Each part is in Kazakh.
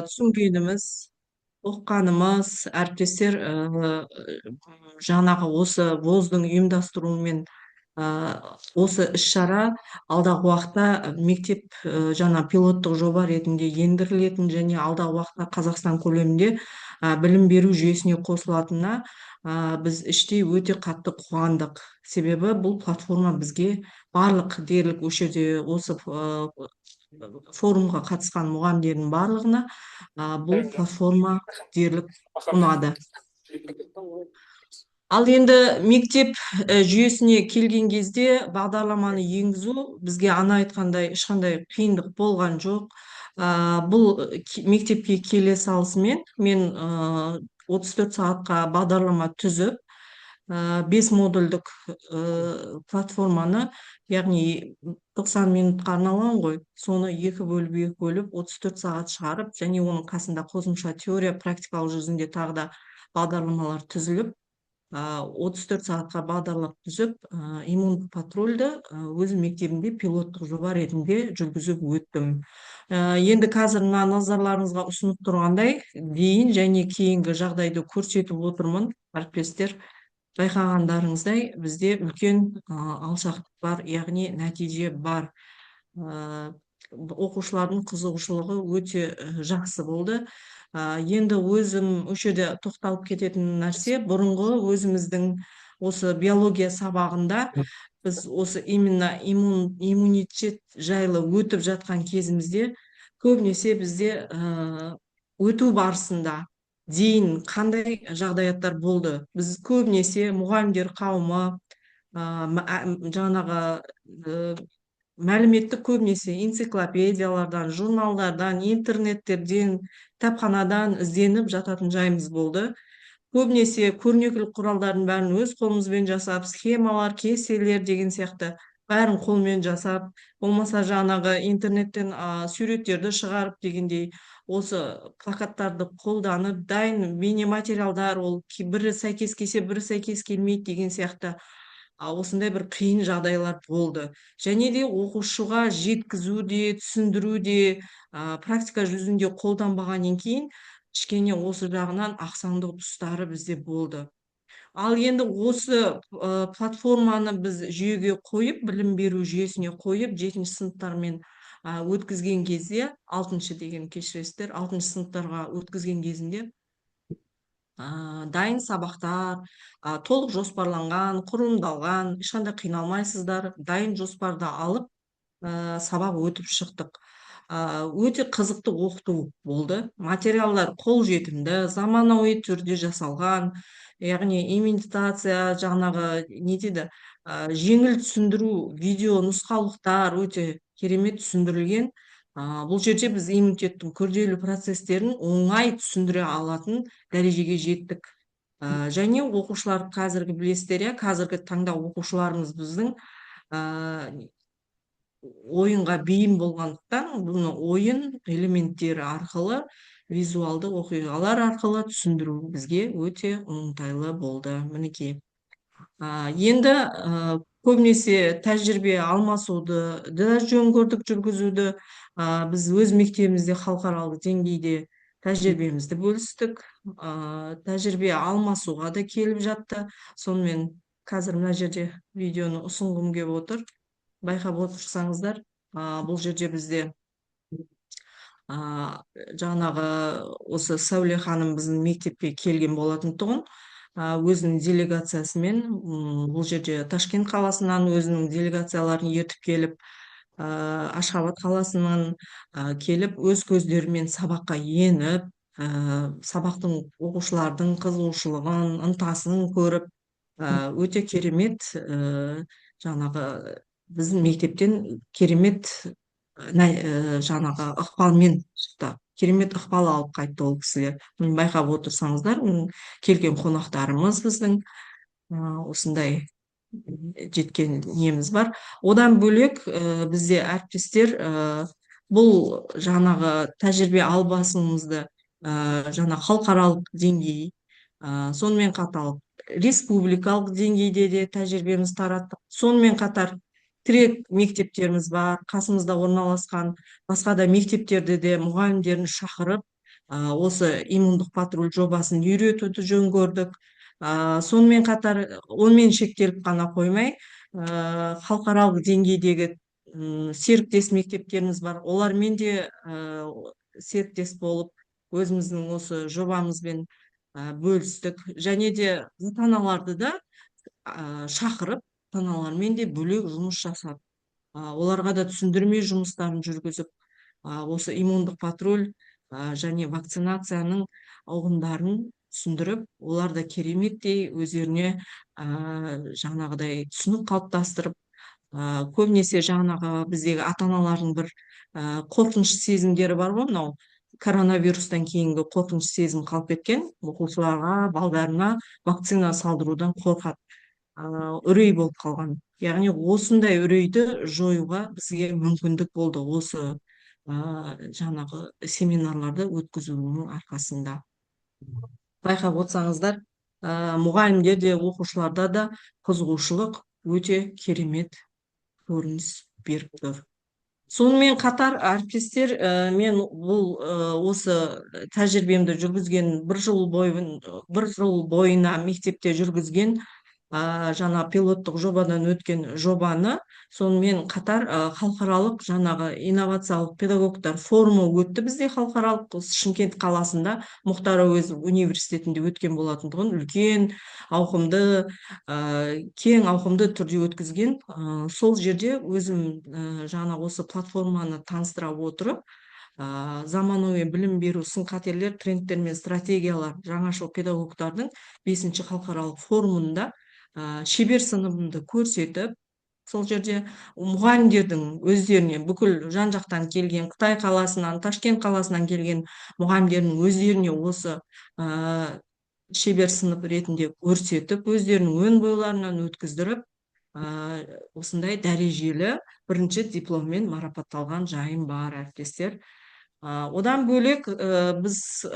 түсінгеніміз, оқығанымыз, әріптестер жаңағы осы ВОЗ-дың ұйымдастыруымен осы іс-шара алдағы уақытта мектеп жаңа пилоттық жоба ретінде ендірілетін және алдағы уақытта Қазақстан көлемінде білім беру жүйесіне қосылатынына біз іштей өте қатты қуандық. Себебі бұл платформа бізге барлық дерлік осы жерде осы форумға қатысқан мұғалімдердің барлығына бұл платформа дерлік ұнады. Ал енді мектеп жүйесіне келген кезде бағдарламаны енгізу бізге ана айтқандай ешқандай қиындық болған жоқ. Бұл мектепке келе салысымен мен 34 сағатқа бағдарлама түзіп, 5 модульдік платформаны, яғни 90 минутқа арналған ғой, соны екі бөліп 34 сағат шығарып, және оның қасында қосымша теория практикалық жүзінде тағы да бағдарламалар түзіліп, 34 сағатқа бағдарлап түзіп, иммундық патрульді өз мектебімде пилоттық жоба ретінде жүргізіп өттім. Енді қазір мына назарларыңызға ұсынып тұрғандай, дейін және кейінгі жағдайды көрсетіп отырмын. Әріптестер, байқағандарыңыздай, бізде үлкен алшақтық бар, яғни нәтиже бар. Оқушылардың қызығушылығы өте жақсы болды. Енді өзім осы жерде тоқталып кететін нәрсе, бұрынғы өзіміздің осы биология сабағында біз осы именно иммунитет жайлы өтіп жатқан кезімізде көбінесе бізде өту барысында дейін қандай жағдаяттар болды. Біз көбінесе мұғалімдер қауымы жаңағы мәліметті көбінесе энциклопедиялардан, журналдардан, интернеттерден, кітапханадан ізденіп жататын жайымыз болды. Көбінесе көрнекілік құралдардың бәрін өз қолымызбен жасап, схемалар, кестелер деген сияқты бәрін қолмен жасап, болмаса жаңағы интернеттен суреттерді шығарып дегендей, осы плакаттарды қолданып, дайын бейнематериалдар, ол бірі сәйкес келсе, бірі сәйкес келмейді деген сияқты осындай бір қиын жағдайлар болды. Және де оқушыға жеткізу де, түсіндіру де, практика жүзінде қолданбағаннан кейін кішкене осы жағынан ақсаңдау тұстары бізде болды. Ал енді осы платформаны біз жүйеге қойып, білім беру жүйесіне қойып, 7-ші сыныптармен өткізген кезде, 6-шы деген кешіресіздер, 6-шы сыныптарға өткізген кезінде дайын сабақтар, толық жоспарланған, құрылымдалған, ешқандай қиналмайсыздар, дайын жоспарда алып, сабақ өтіп шықтық. Өте қызықты оқыту болды. Материалдар қолжетімді, заманауи түрде жасалған, яғни имитация, жаңағы не дейді, жеңіл түсіндіру видео нұсқаулықтар өте керемет түсіндірілген. Бұл жерде біз иммунитеттің күрделі процестерін оңай түсіндіре алатын дәрежеге жеттік. Және оқушылар қазіргі білесіздер, қазіргі таңда оқушыларымыз біздің ойынға бейім болғандықтан, бұны ойын элементтері арқылы, визуалды оқиғалар арқылы түсіндіру бізге өте оңтайлы болды. Мінекей. Енді көбінесе тәжірибе алмасуды да жөн көрдік жүргізуді. Біз өз мектебімізде халықаралық деңгейде тәжірибемізді бөлістік. Тәжірибе алмасуға да келіп жатты. Сонымен қазір мына жерде видеоны ұсынғым келіп отыр. Байқап отырсаңыздар, бұл жерде бізде жаңағы осы Сәуле ханым біздің мектепке келген болатын тұғын. Өзінің делегациясымен бұл жерде Ташкент қаласынан өзінің делегацияларын ертіп келіп, Ашхабад қаласынан келіп, өз көздерімен сабаққа еніп, сабақтың оқушылардың қызығушылығын, ынтасын көріп, өте керемет жаңағы біздің мектептен керемет жаңағы ықпалмен шықты. Керемет ықпал алып қайтты ол кісілер. Байқап отырсаңыздар, келген қонақтарымыз біздің осындай жеткен неміз бар. Одан бөлек бізде әріптестер бұл жаңағы тәжірибе албасымызды жаңа халықаралық деңгей, сонымен қатар республикалық деңгейде де тәжірибеміз тараттық. Сонымен қатар тирек мектептерimiz бар, қасымызда орналасқан басқа да мектептерде де мұғалімдерін шақырып, осы иммундық патруль жобасын үйретуді жөн көрдік. Сонымен қатар, онымен шектеліп қана қоймай, халықаралық деңгейдегі серіктес мектептеріміз бар. Олармен де серіктес болып, өзіміздің осы жобамызбен бөлістік. Және де ата-аналарды да шақырып, ата-аналармен де бөлек жұмыс жасап, оларға да түсіндірме жұмыстарын жүргізіп, осы иммундық патруль және вакцинацияның ұғымдарын түсіндіріп, олар да кереметтей өздеріне жаңағыдай түсінік қалыптастырып, көбінесе жаңағы біздегі ата-аналардың бір қорқыныш сезімдері бар ғой, мынау коронавирустан кейінгі қорқыныш сезім қалып кеткен, оқушыларға, балдарына вакцина салдырудан қорқады, үрей болып қалған. Яғни осындай үрейді жоюға бізге мүмкіндік болды осы жаңағы семинарларды өткізуінің арқасында. Байқап отырсаңыздар, мұғалімдер де, оқушыларда да қызығушылық өте керемет көрініс беріп тұр. Сонымен қатар, әріптестер, мен бұл осы тәжірибемді жүргізген бір жыл бойына мектепте жүргізген жаңа пилоттық жобадан өткен жобаны, сонымен қатар халықаралық жаңағы инновациялық педагогтар форумы өтті бізде, халықаралық Шымкент қаласында Мұхтар Әуезов университетінде өткен болатындығын, үлкен ауқымды, кең ауқымды түрде өткізген. Сол жерде өзім жаңа осы платформаны таныстыра отырып, заманауи білім беру сын-қатерлер, трендтер мен стратегиялар жаңашыл педагогтардың 5-ші халықаралық форумында шебер сыныбымды көрсетіп, сол жерде мұғалімдердің өздеріне, бүкіл жан-жақтан келген, Қытай қаласынан, Ташкент қаласынан келген мұғалімдердің өздеріне осы шебер сынып ретінде көрсетіп, өздерінің өн бойларынан өткіздіріп, осындай дәрежелі бірінші дипломмен марапатталған жайым бар, әріптестер. Одан бөлек, біз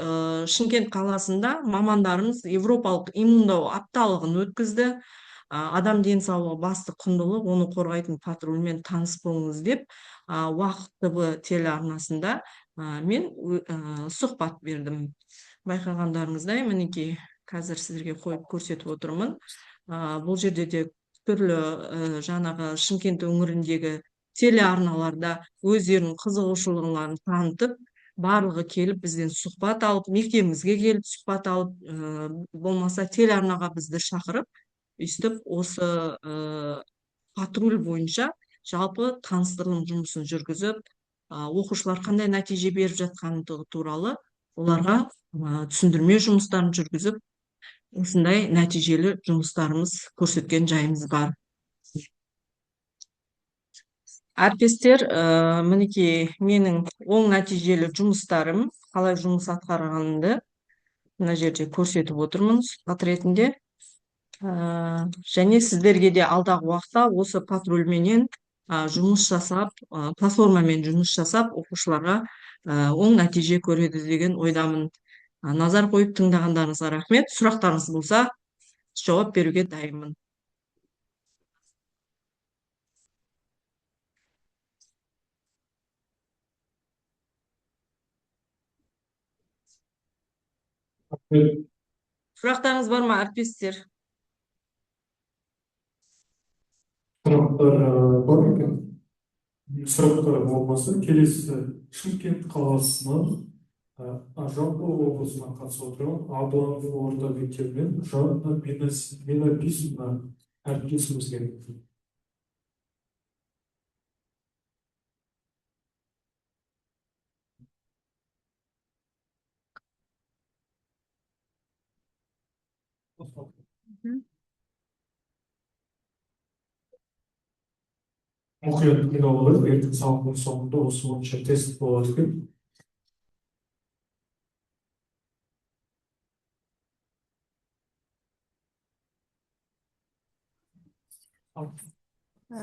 Шымкент қаласында мамандарымыз Европалық иммундау апталығын өткізді. Адам денсаулығы басты құндылық, оны қорғайтын патрульмен таныс болыңыз деп, Уақыт ТВ телеарнасында мен сұхбат бердім. Байқағандарыңыздай, мінекей қазір сіздерге қойып көрсетіп отырмын. Бұл жерде де түрлі жаңағы Шымкент өңіріндегі телеарналарда өздерінің қызығушылығын танытып, барлығы келіп бізден сұхбат алып, мектебімізге келіп сұхбат алып, болмаса телеарнаға бізді шақырып, өйстіп осы патруль бойынша жалпы таныстырылым жұмысын жүргізіп, оқушылар қандай нәтиже беріп жатқандығы туралы оларға түсіндірме жұмыстарын жүргізіп, осындай нәтижелі жұмыстарымыз көрсеткен жайымыз бар. Әріптестер, мінекей менің оң нәтижелі жұмыстарым, қалай жұмыс атқарғанымды мына жерде көрсетіп отырмын сұхбат ретінде. Және сіздерге де алдағы уақытта осы патрульменен жұмыс жасап, платформамен жұмыс жасап, оқушыларға оң нәтиже көреді деген ойдамын. Назар қойып тыңдағандарыңызға рахмет. Сұрақтарыңыз болса, жауап беруге дайынмын. Сұрақтарыңыз бар ма, әріптестер? Сұрақтар бар екен. Сұрақтар болмаса, келесі Шымкент қаласының жалпы облысына қатысып отырған Абыланов орта мектебінен Жанна Минаписовна әріптесімізге. Мұқият тыңдап алайық, ертең сабақтың соңында осы бойынша тест болады екен.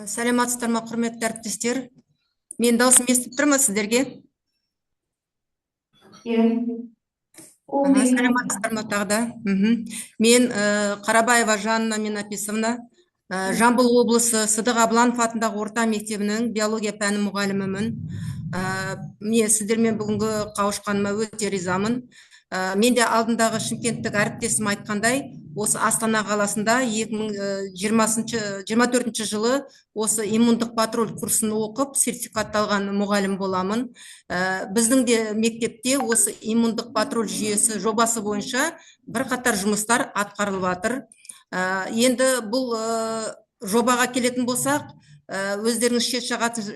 Сәлеметсіздер ме, құрметті әріптестер? Мен даусым естіп тұр ма сіздерге? Сәлеметсіздер ме тағы да? Мен Қарабаева Жанна Минаписовна, Жамбыл облысы Сыдық Абыланов атындағы орта мектебінің биология пәні мұғалімімін. Мен сіздермен бүгінгі қауышқаныма өте ризамын. Мен де алдындағы шымкенттік әріптесім айтқандай, осы Астана қаласында 2024 жылы осы иммундық патруль курсын оқып, сертификатталған мұғалім боламын. Біздің де мектепте осы иммундық патруль жүйесі жобасы бойынша бірқатар жұмыстар атқарылып жатыр. Енді бұл жобаға келетін болсақ, өздеріңіз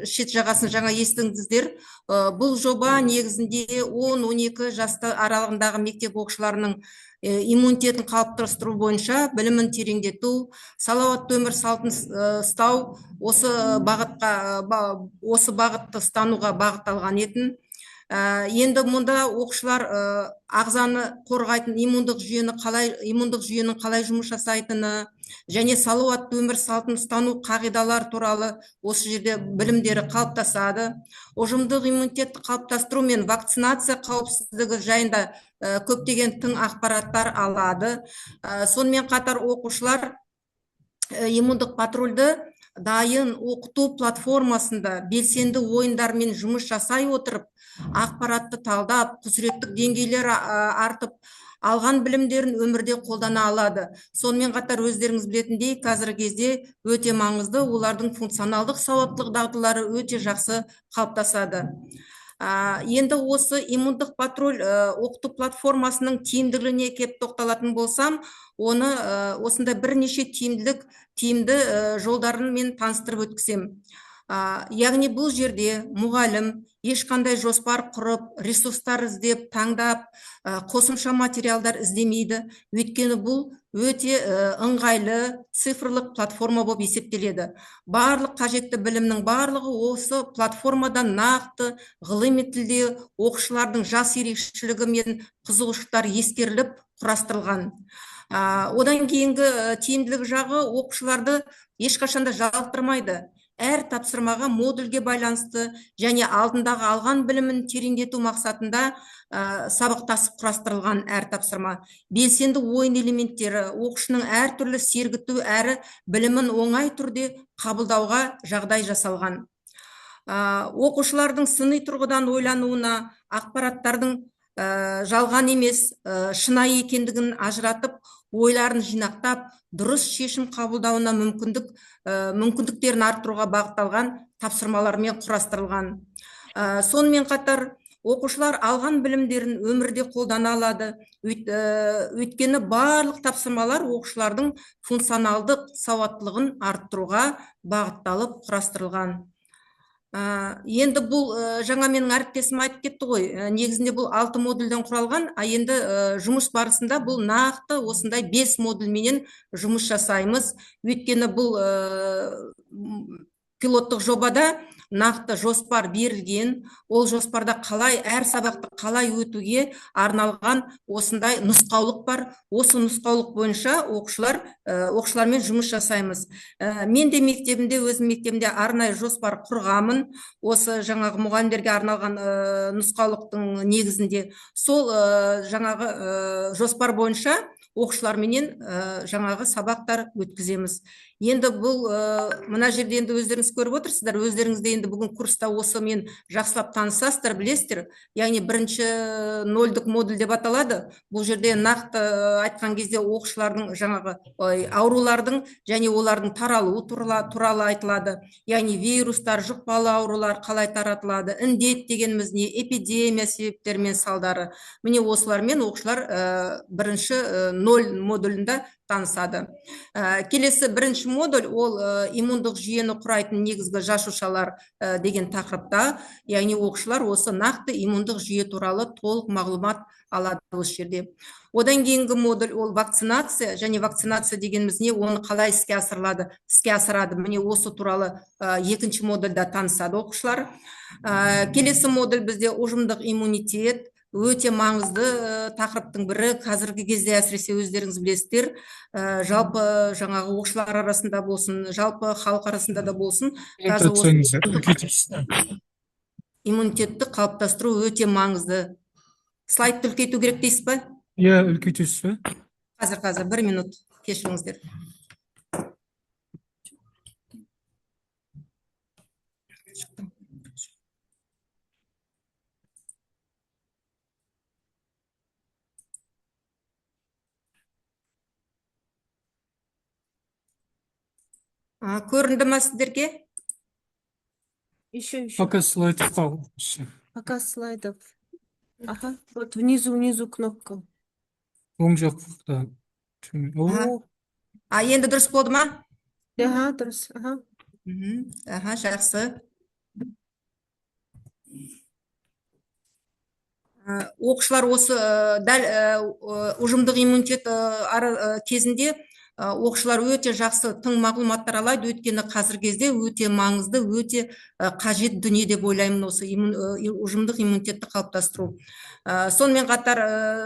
шет жағасын жаңа естіңіздер. Бұл жоба негізінде 10-12 жаста аралығындағы мектеп оқушыларының иммунитетін қалыптастыру бойынша білімін тереңдету, салауатты өмір салтын ұстау, осы бағытты ұстануға бағытталған етін. Енді мұнда оқушылар ағзаны қорғайтын иммундық жүйенің қалай жұмыс жасайтыны және салауатты өмір салтын ұстану қағидалар туралы осы жерде білімдері қалыптасады. Ұжымдық иммунитетті қалыптастыру мен вакцинация қауіпсіздігі жайында көптеген тың ақпараттар алады. Сонымен қатар оқушылар иммундық патрульді дайын оқыту платформасында белсенді ойындармен жұмыс жасай отырып, ақпаратты талдап, құзыреттік деңгейлер артып, алған білімдерін өмірде қолдана алады. Сонымен қатар өздеріңіз білетіндей, қазіргі кезде өте маңызды, олардың функционалдық сауаттылық дағдылары өте жақсы қалыптасады. Енді осы иммундық патруль оқыту платформасының тиімділігіне кеп тоқталатын болсам, оны осында бірнеше тиімді жолдарын мен таныстырып өткізем. Яғни бұл жерде мұғалім ешқандай жоспар құрып, ресурстар іздеп, таңдап, қосымша материалдар іздемейді. Өйткені бұл өте ыңғайлы цифрлық платформа болып есептеледі. Барлық қажетті білімнің барлығы осы платформада нақты ғылыми тілде оқушылардың жас ерекшелігі мен қызығушылықтары ескеріліп құрастырылған. Одан кейінгі тиімділік жағы оқушыларды ешқашанда жалықтырмайды. Әр тапсырмаға модульге байланысты және алдындағы алған білімін тереңдету мақсатында сабақтасып құрастырылған әр тапсырма. Белсенді ойын элементтері оқушының әртүрлі сергіту әрі білімін оңай түрде қабылдауға жағдай жасалған. Оқушылардың сыни тұрғыдан ойлануына, ақпараттардың жалған емес, шынайы екендігін ажыратып, ойларын жинақтап, дұрыс шешім қабылдауына мүмкіндіктерін арттыруға бағытталған тапсырмалармен құрастырылған. Сонымен қатар оқушылар алған білімдерін өмірде қолдана алады. Өйткені барлық тапсырмалар оқушылардың функционалдық сауаттылығын арттыруға бағытталып құрастырылған. Енді бұл жаңа менің әріптесім айтып кетті ғой, негізінде бұл 6 модульден құралған, енді жұмыс барысында бұл нақты осындай 5 модульменен жұмыс жасаймыз. Өйткені бұл пилоттық жобада нақты жоспар берілген, ол жоспарда әр сабақты қалай өтуге арналған осындай нұсқаулық бар. Осы нұсқаулық бойынша оқушылармен жұмыс жасаймыз. Мен де өзім мектебімде арнайы жоспар құрғамын. Осы жаңағы мұғалімдерге арналған нұсқаулықтың негізінде сол жаңағы жоспар бойынша оқушыларменен жаңағы сабақтар өткіземіз. Енді бұл мына жерде енді өздеріңіз көріп отырсыздар, өздеріңізде енді бүгін курста осы мен жақсылап танысасыздар, білесіздер. Яғни бірінші 0-дік модуль деп аталады. Бұл жерде нақты айтқан кезде оқушылардың жаңағы аурулардың және олардың таралуы туралы айтылады. Яғни вирустар, жұқпалы аурулар қалай таратылады, індет дегеніміз не, эпидемия себептері мен салдары. Міне осылармен оқушылар бірінші 0 модулінде танысады. Келесі бірінші модуль ол иммундық жүйені құрайтын негізгі жасушалар деген тақырыпта, яғни оқушылар осы нақты иммундық жүйе туралы толық мағлұмат алады осы жерде. Одан кейінгі модуль ол вакцинация, және вакцинация дегеніміз не, оны қалай іске асырады. Міне осы туралы екінші модульда танысады оқушылар. Келесі модуль бізде ұжымдық иммунитет, өте маңызды тақырыптың бірі. Қазіргі кезде әсіресе өздеріңіз білесіздер, жалпы жаңағы оқушылар арасында болсын, жалпы халық арасында да болсын, иммунитетті қалыптастыру өте маңызды. Слайдты үлкейту керек дейсіз ба? Иә, үлкейтесіз бе? Қазір 1 минут кешіріңіздер. Көрінді ма сіздерге? Еще. Пока слайдов қалды. Пока слайдов. Ага, вот внизу кнопка. Оң жақта. О, Енді дұрыс болды ма? Ага, дұрыс. Ага. Жақсы. Оқушылар осы дәл ұжымдық иммунитет кезінде оқушылар өте жақсы тың мағлұматтар алады, өйткені қазіргі кезде өте маңызды, өте қажет дүние деп ойлаймын осы ұжымдық иммунитетті қалыптастыру. Сонымен қатар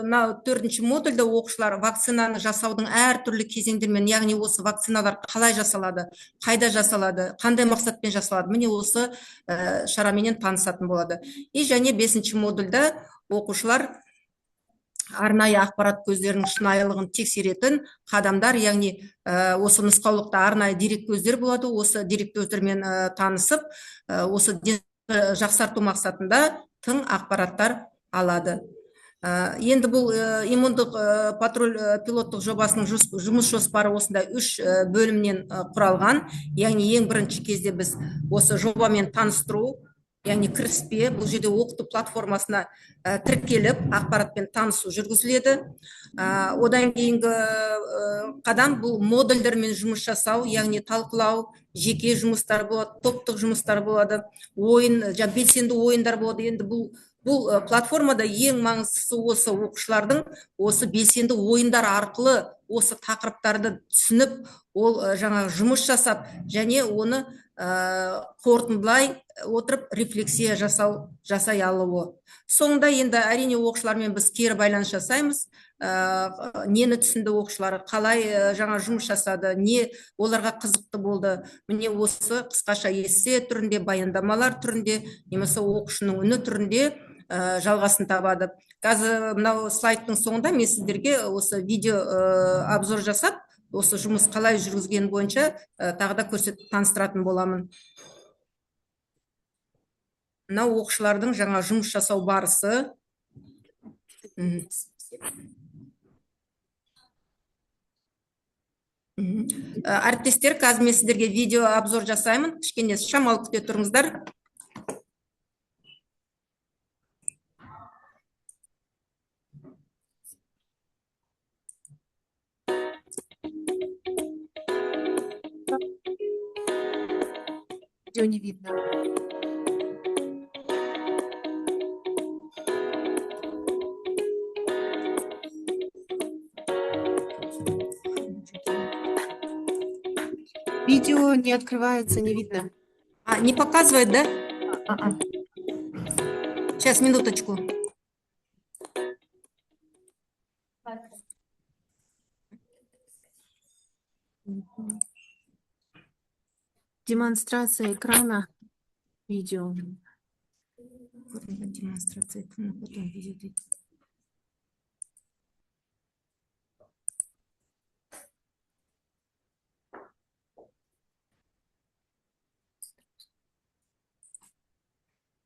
мынау 4-ші модульде оқушылар вакцинаны жасаудың әртүрлі кезеңдермен, яғни осы вакциналар қалай жасалады, қайда жасалады, қандай мақсатпен жасалады, міне осы шараменен танысатын болады. Және 5-ші модульде оқушылар арнайы ақпарат көздерінің шынайылығын тексеретін қадамдар, яғни осы нұсқаулықта арнайы дерек көздер болады, осы дерек көздермен танысып, осы жақсарту мақсатында тың ақпараттар алады. Енді бұл иммундық патруль пилоттық жобасының жұмыс жоспары осында 3 бөлімнен құралған. Яғни ең бірінші кезде біз осы жобамен таныстыру, яғни кіріспе, бұл жерде оқыту платформасына тіркеліп, ақпаратпен танысу жүргізіледі. Одан кейінгі қадам бұл модульдермен жұмыс жасау, яғни талқылау, жеке жұмыстар болады, топтық жұмыстар болады, белсенді ойындар болады. Енді бұл платформада ең маңыздысы осы оқушылардың осы белсенді ойындар арқылы осы тақырыптарды түсініп, ол жаңа жұмыс жасап, және оны қорытындылай отырып рефлексия жасай алуы. Соңында енді әрине оқушылармен біз кері байланыс жасаймыз. Нені түсінді оқушылар, қалай жаңа жұмыс жасады, не оларға қызықты болды. Міне осы қысқаша эссе түрінде, баяндамалар түрінде, немесе оқушының үні түрінде жалғасын табады. Қазір мынау слайдтың соңында мен сіздерге осы видео обзор жасап, осы жұмыс қалай жүргізген бойынша тағы да көрсетіп таныстыратын боламын. Мынау оқушылардың жаңа жұмыс жасау барысы. Әріптестер, қазір мен сіздерге видео обзор жасаймын. Кішкене шамалы күте тұрыңыздар. Видео не видно. Видео не открывается, не видно. Не показывает, да? Сейчас, минуточку. Демонстрация экрана. Видео. Демонстрация экрана, потом видео.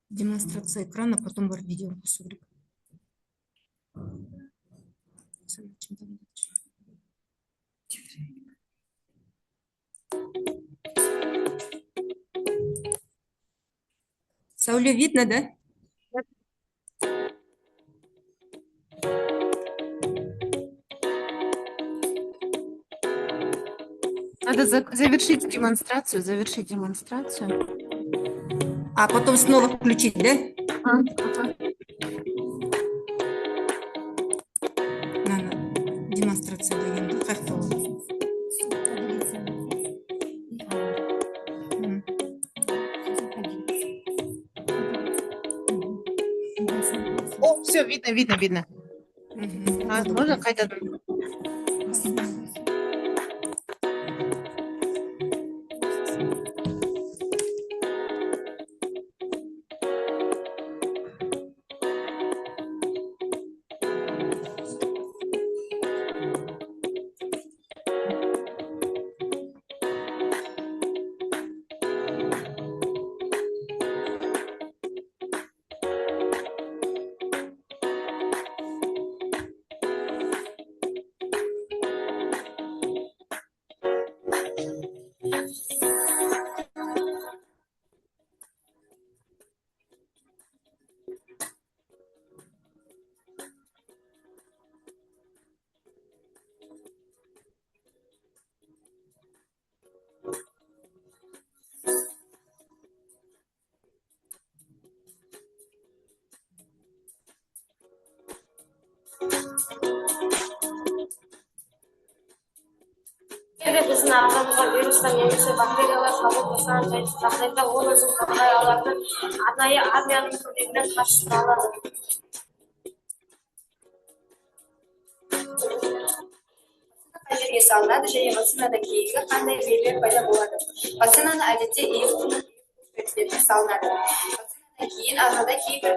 Демонстрация экрана, потом бар видео. Сауле видно, да? Надо завершить демонстрацию, А потом снова включить, да? Демонстрация дайын. О, все, видно. Можно қайтадан? Егер біздің ағзамызға вирустар немесе бактериялар қабыл болған жағдайда ол өзін қорғай алатын арнайы армияның көмегімен қарсы тұра алады. Қай жерге салынады және вакцинада кейінгі қандай белгілер пайда болады? Вакцинаны әдетте иіс салынады. Кейін ағзада кейбір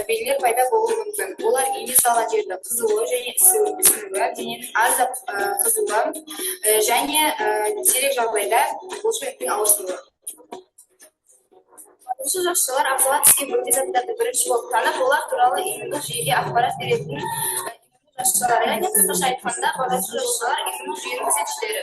белгілер пайда болуы мүмкін. Олар ине салған жерді қызуы және ісінуі, дененің аздап қызуы және сирек жағдайда бұлшықеттің ауырсынуы. Осы жасушалар ағзаға түскен бөгде заттарды бірінші болып танып, олар туралы иммундық жүйеге ақпарат беретін жасушалар, яғни қысқаша айтқанда, бадасу жасушалар иммундық жүйенің күзетшілері.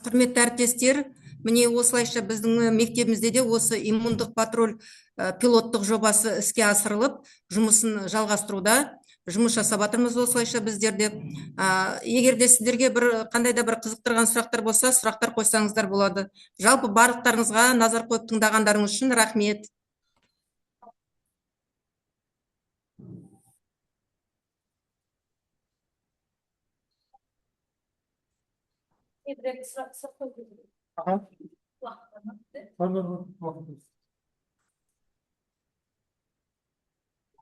Құрметті әріптестер, міне осылайша біздің мектебімізде де осы иммундық патруль пилоттық жобасы іске асырылып, жұмысын жалғастыруда. Жұмыс жасап жатырмыз осылайша біздерде. Егер де сіздерге қандай да бір қызықтырған сұрақтар болса, сұрақтар қойсаңыздар болады. Жалпы барлықтарыңызға назар қойып тыңдағандарыңыз үшін рахмет.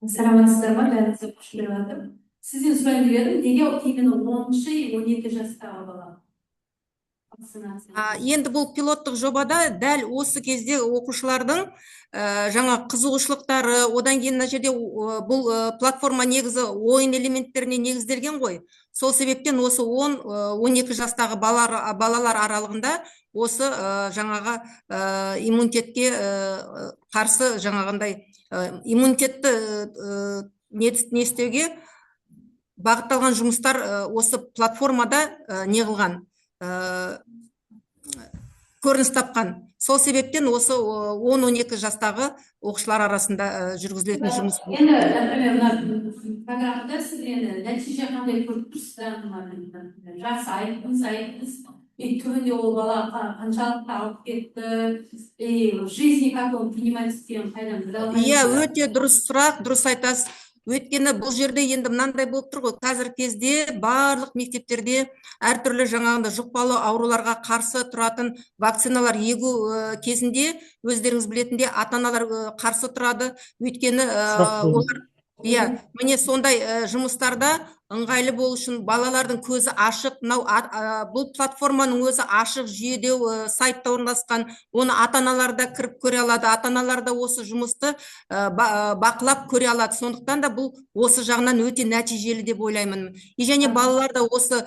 Саламатсыздар ма? Бәріңізге қош келіп жатыр. Сізден сұрайын деп едім, неге именно 10-12 жастағы бала? Енді бұл пилоттық жобада дәл осы кезде оқушылардың жаңа қызығушылықтары, одан кейін мына жерде бұл платформа негізі ойын элементтеріне негізделген ғой. Сол себептен осы 10-12 жастағы балалар аралығында осы жаңаға иммунитетке қарсы жаңағындай иммунитетті не істеуге бағытталған жұмыстар осы платформада неғылған, көрініс тапқан. Сол себептен осы 10-12 жастағы оқушылар арасында жүргізілетін жұмыс. Енді, например, программада сіз енді нәтиже қандай көріп тұрсыздар? Жақсы айтыңыз. Түбінде ол бала қаншалықты алып кетті, жизни как он принимает деген қайдан біле алмаймыз. Иә, өте дұрыс сұрақ, дұрыс айтасыз. Өйткені бұл жерде енді мынандай болып тұр ғой, қазіргі кезде барлық мектептерде әртүрлі жаңағында жұқпалы ауруларға қарсы тұратын вакциналар егу кезінде өздеріңіз білетіндей ата-аналар қарсы тұрады. Өйткені олар міне сондай жұмыстарда ыңғайлы болу үшін балалардың көзі ашық, бұл платформаның өзі ашық жүйеде сайтта орналасқан, оны ата-аналар да кіріп көре алады, ата-аналар да осы жұмысты бақылап көре алады. Сондықтан да бұл осы жағынан өте нәтижелі деп ойлаймын. Және балалар да осы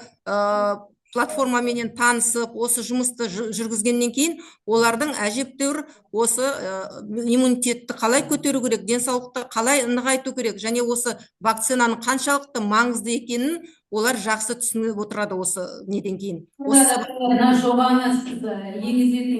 платформаменен танысып, осы жұмысты жүргізгеннен кейін, олардың әжептәуір осы иммунитетті қалай көтеру керек, денсаулықты қалай нығайту керек, және осы вакцинаның қаншалықты маңызды екенін олар жақсы түсініп отырады осы неден кейін. Жобаны енгізетін